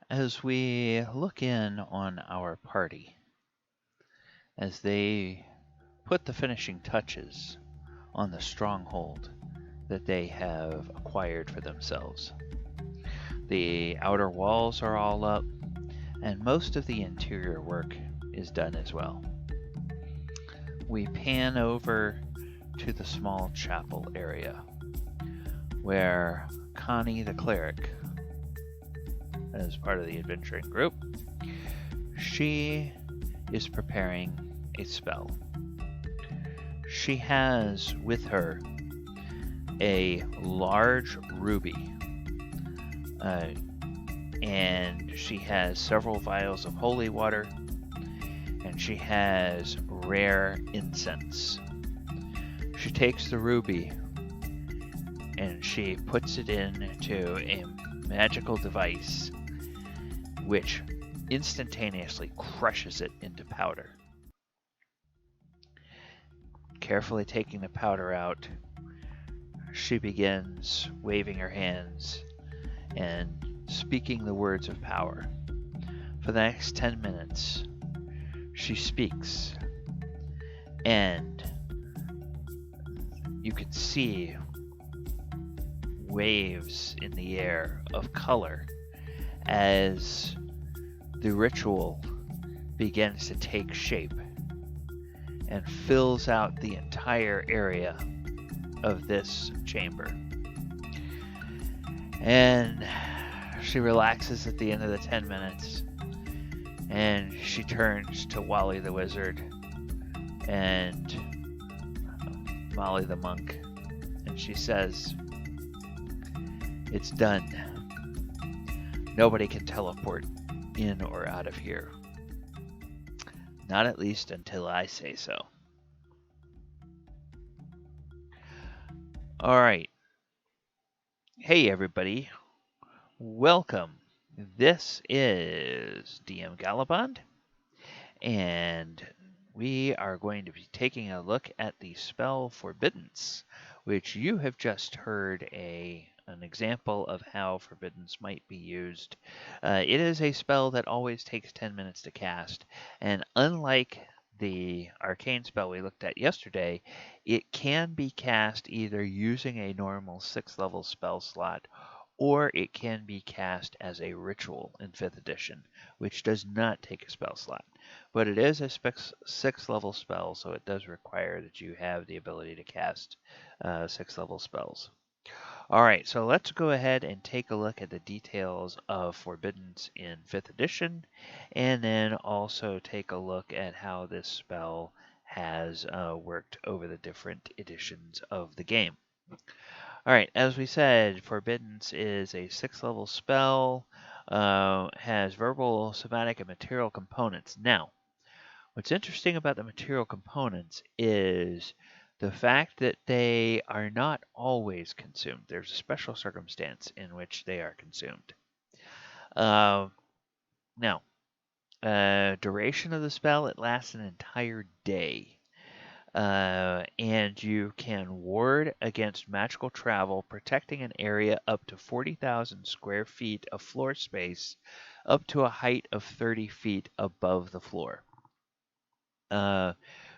As we look in on our party, as they put the finishing touches on the stronghold that they have acquired for themselves, the outer walls are all up, and most of the interior work is done as well. We pan over to the small chapel area where Connie the cleric, as part of the adventuring group, she is preparing a spell. She has with her a large ruby, uh, and she has several vials of holy water, and she has rare incense. She takes the ruby and she puts it into a magical device which instantaneously crushes it into powder. Carefully taking the powder out, she begins waving her hands and speaking the words of power. For the next 10 minutes, she speaks, and you can see waves in the air of color as the ritual begins to take shape and fills out the entire area of this chamber. And she relaxes at the end of the 10 minutes, and she turns to Wally the wizard and Molly the monk, and she says, "It's done. Nobody can teleport in or out of here. Not at least until I say so." Alright. Hey everybody. Welcome. This is DM Gallibond, and we are going to be taking a look at the spell Forbiddance, which you have just heard an example of how Forbiddance might be used. It is a spell that always takes 10 minutes to cast, and unlike the arcane spell we looked at yesterday, it can be cast either using a normal 6th level spell slot, or it can be cast as a ritual in 5th edition, which does not take a spell slot. But it is a 6th level spell, so it does require that you have the ability to cast 6th level spells. Alright, so let's go ahead and take a look at the details of Forbiddance in 5th edition, and then also take a look at how this spell has worked over the different editions of the game. Alright, as we said, Forbiddance is a 6th level spell, has verbal, somatic, and material components. Now, what's interesting about the material components is the fact that they are not always consumed. There's a special circumstance in which they are consumed. Now, duration of the spell, it lasts an entire day. And you can ward against magical travel, protecting an area up to 40,000 square feet of floor space, up to a height of 30 feet above the floor.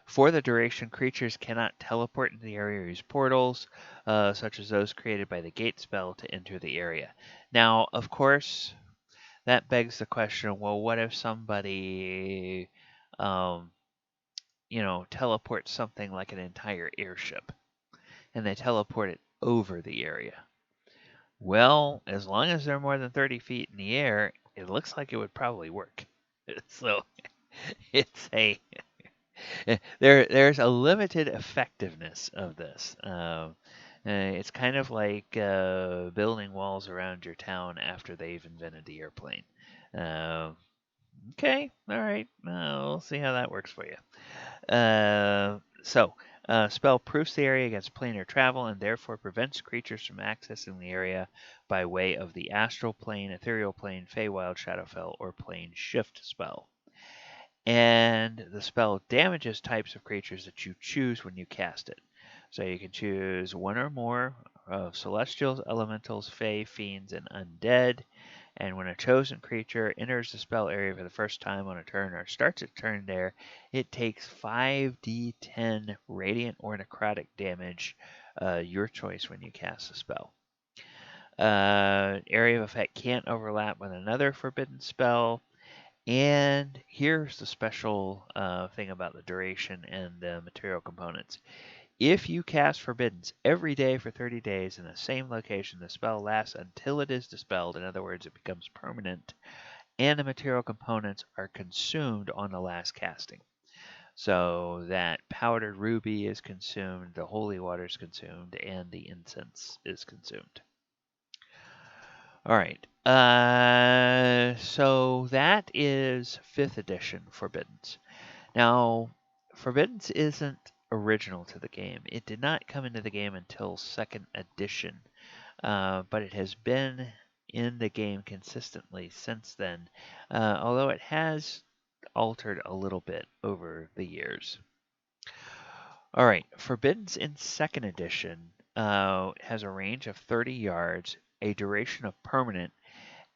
For the duration, creatures cannot teleport into the area or use portals, such as those created by the gate spell, to enter the area. Now, of course, that begs the question, well, what if somebody, teleports something like an entire airship, and they teleport it over the area? Well, as long as they're more than 30 feet in the air, it looks like it would probably work. So, it's there's a limited effectiveness of this. It's kind of like building walls around your town after they've invented the airplane. Okay, all right. We'll see how that works for you. Spell proofs the area against planar travel and therefore prevents creatures from accessing the area by way of the astral plane, ethereal plane, Feywild, Shadowfell, or plane shift spell. And the spell damages types of creatures that you choose when you cast it. So you can choose one or more of celestials, elementals, fey, fiends, and undead. And when a chosen creature enters the spell area for the first time on a turn or starts its turn there, it takes 5d10 radiant or necrotic damage, your choice when you cast the spell. Area of effect can't overlap with another forbidden spell. And here's the special thing about the duration and the material components. If you cast Forbiddance every day for 30 days in the same location, the spell lasts until it is dispelled. In other words, it becomes permanent, and the material components are consumed on the last casting. So that powdered ruby is consumed, the holy water is consumed, and the incense is consumed. All right. So that is 5th edition Forbiddance. Now, Forbiddance isn't original to the game. It did not come into the game until 2nd edition, but it has been in the game consistently since then, although it has altered a little bit over the years. All right, Forbiddance in 2nd edition has a range of 30 yards, a duration of permanent,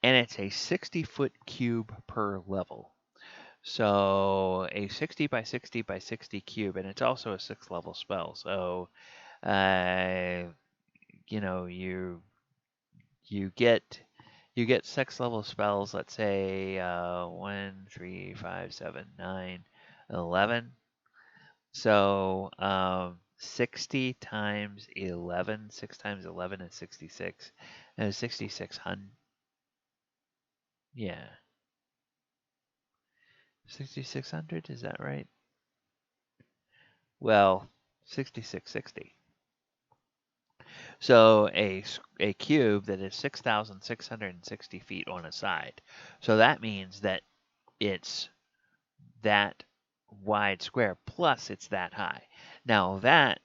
and it's a 60-foot cube per level. So a 60 by 60 by 60 cube, and it's also a 6th level spell. So, you get 6th level spells. Let's say 1, 3, 5, 7, 9, 11. So 60 times 11, 6 times 11 is 66, and 6,600. Yeah, 6,600. Is that right? Well, 6660. So a cube that is 6,660 feet on a side. So that means that it's that wide square plus it's that high. Now that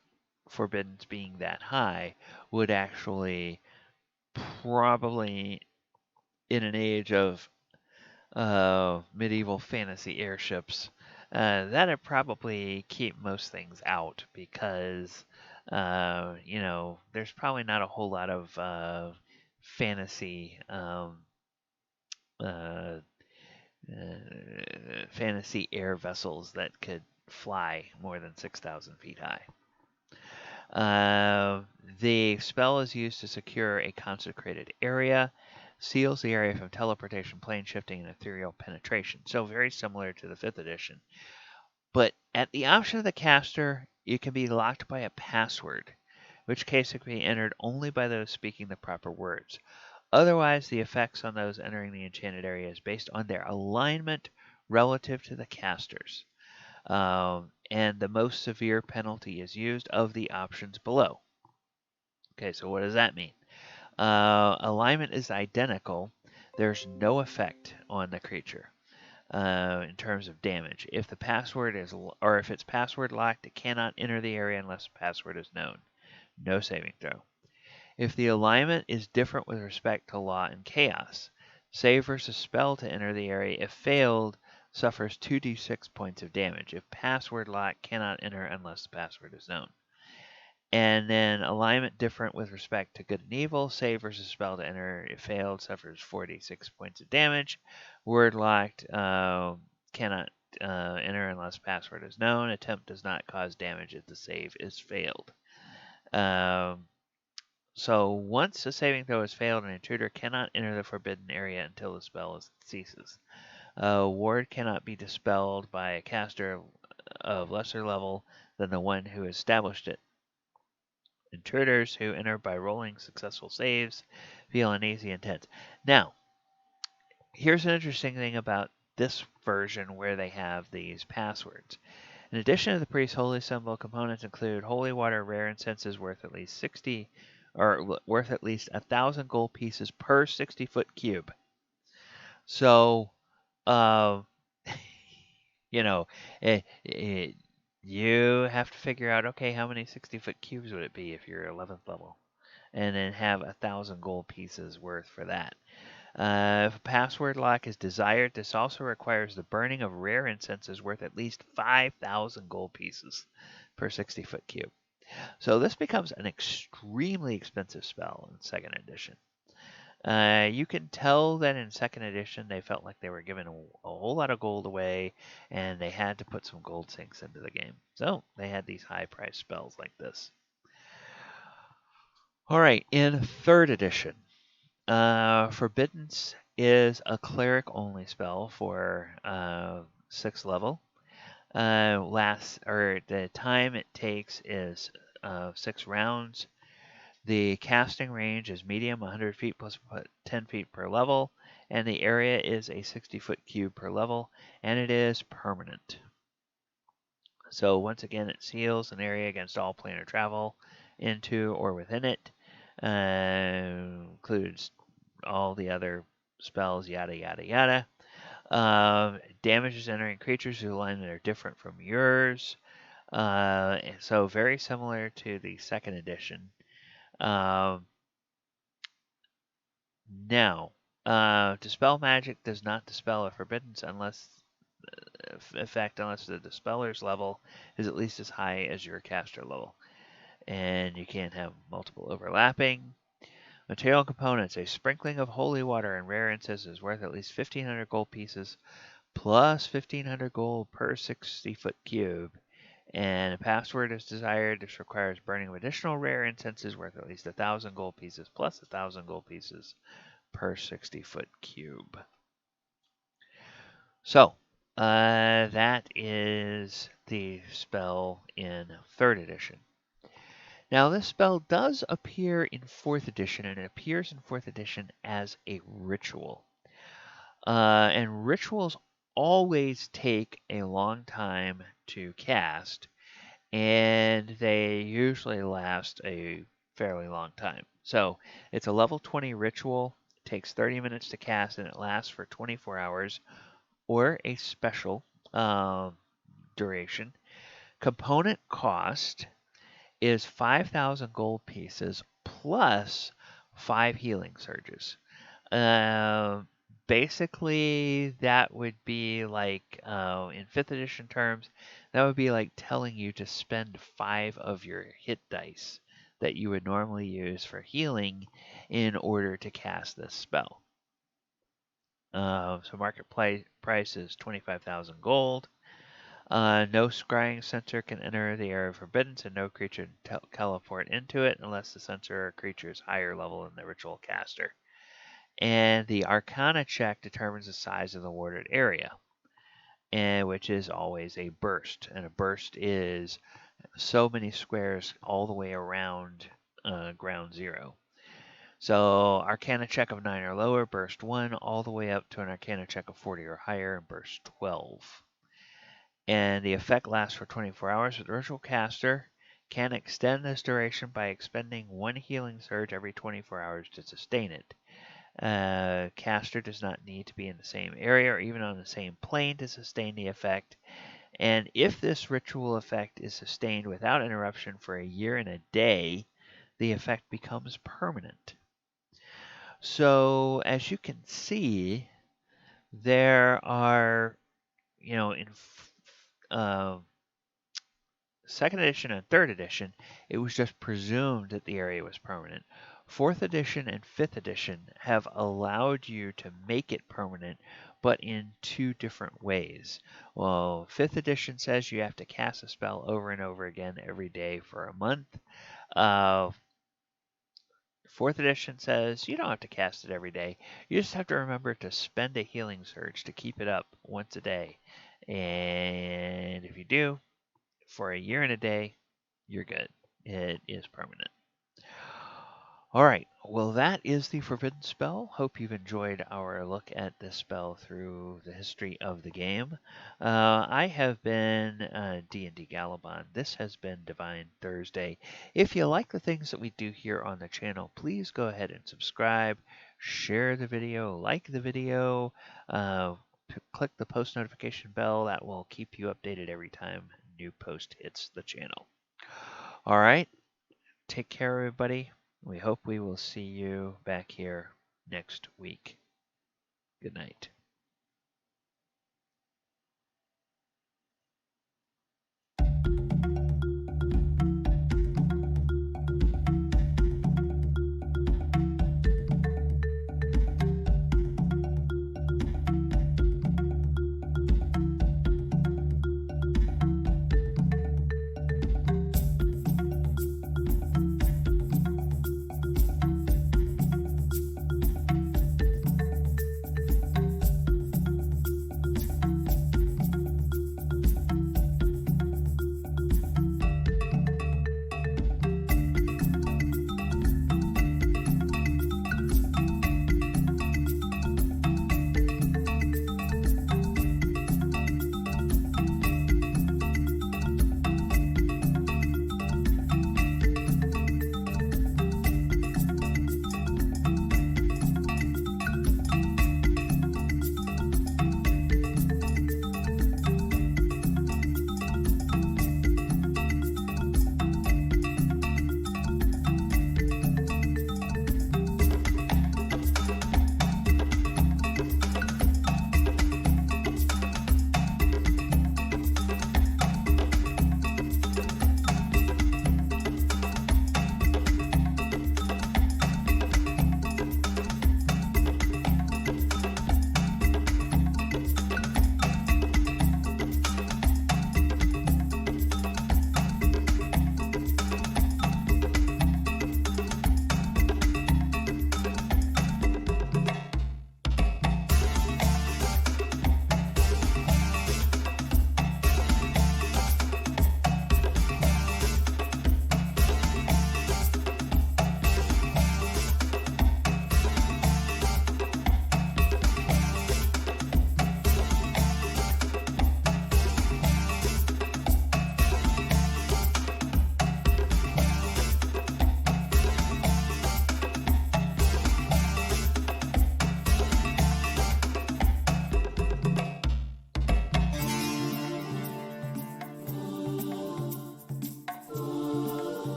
Forbiddance being that high would actually probably, in an age of medieval fantasy airships, that'd probably keep most things out because, there's probably not a whole lot of fantasy uh, fantasy air vessels that could fly more than 6,000 feet high. The spell is used to secure a consecrated area, seals the area from teleportation, plane shifting, and ethereal penetration. So very similar to the 5th edition. But at the option of the caster, it can be locked by a password, which case it can be entered only by those speaking the proper words. Otherwise, the effects on those entering the enchanted area is based on their alignment relative to the casters. And the most severe penalty is used of the options below. Okay, so what does that mean? Alignment is identical. There's no effect on the creature in terms of damage. If the password is, or if it's password locked, it cannot enter the area unless the password is known. No saving throw. If the alignment is different with respect to law and chaos, save versus spell to enter the area. If failed, suffers 2d6 points of damage. If password lock, cannot enter unless the password is known. And then alignment different with respect to good and evil, save versus spell to enter. If failed, suffers 46 points of damage. Word locked, cannot enter unless password is known. Attempt does not cause damage if the save is failed. So once a saving throw is failed, an intruder cannot enter the forbidden area until the spell ceases. Ward cannot be dispelled by a caster of lesser level than the one who established it. Intruders who enter by rolling successful saves feel uneasy and tense. Now, here's an interesting thing about this version where they have these passwords. In addition to the priest's holy symbol, components include holy water, rare incenses worth at least 1,000 gold pieces per 60-foot cube. So, you know, you have to figure out, okay, how many 60-foot cubes would it be if you're 11th level? And then have 1,000 gold pieces worth for that. If a password lock is desired, this also requires the burning of rare incenses worth at least 5,000 gold pieces per 60-foot cube. So this becomes an extremely expensive spell in 2nd edition. You can tell that in second edition they felt like they were giving a whole lot of gold away, and they had to put some gold sinks into the game. So they had these high-priced spells like this. All right, in third edition, Forbiddance is a cleric-only spell for 6th level. The time it takes is 6 rounds. The casting range is medium, 100 feet plus 10 feet per level, and the area is a 60-foot cube per level, and it is permanent. So once again, it seals an area against all planar travel into or within it. Includes all the other spells, yada, yada, yada. Damages entering creatures whose alignment are different from yours. So very similar to the second edition. Now, dispel magic does not dispel a forbiddance unless the dispeller's level is at least as high as your caster level. And you can't have multiple overlapping. Material components. A sprinkling of holy water and rare incense is worth at least 1,500 gold pieces plus 1,500 gold per 60-foot cube. And a password is desired. This requires burning of additional rare incenses worth at least 1,000 gold pieces plus 1,000 gold pieces per 60-foot cube. So, that is the spell in 3rd edition. Now, this spell does appear in 4th edition, and it appears in 4th edition as a ritual. And rituals always take a long time to cast, and they usually last a fairly long time. So, it's a level 20 ritual. It takes 30 minutes to cast, and it lasts for 24 hours, or a special duration. Component cost is 5,000 gold pieces plus 5 healing surges. Basically, that would be like, in 5th edition terms, that would be like telling you to spend 5 of your hit dice that you would normally use for healing in order to cast this spell. So market price is 25,000 gold. No scrying sensor can enter the area of forbiddance, and no creature can teleport into it unless the sensor or creature is higher level than the ritual caster. And the Arcana check determines the size of the warded area, and which is always a burst. And a burst is so many squares all the way around ground zero. So Arcana check of 9 or lower, burst 1, all the way up to an Arcana check of 40 or higher, and burst 12. And the effect lasts for 24 hours. The ritual caster can extend this duration by expending 1 healing surge every 24 hours to sustain it. Caster does not need to be in the same area or even on the same plane to sustain the effect. And if this ritual effect is sustained without interruption for a year and a day, the effect becomes permanent. So, as you can see, there are, in 2nd edition and 3rd edition, it was just presumed that the area was permanent. 4th edition and 5th edition have allowed you to make it permanent, but in 2 different ways. Well, 5th edition says you have to cast a spell over and over again every day for a month. 4th edition says you don't have to cast it every day. You just have to remember to spend a healing surge to keep it up once a day. And if you do, for a year and a day, you're good. It is permanent. All right. Well, that is the Forbidden Spell. Hope you've enjoyed our look at this spell through the history of the game. I have been D&D Gallibond. This has been Divine Thursday. If you like the things that we do here on the channel, please go ahead and subscribe, share the video, like the video, click the post notification bell. That will keep you updated every time a new post hits the channel. All right. Take care, everybody. We hope we will see you back here next week. Good night.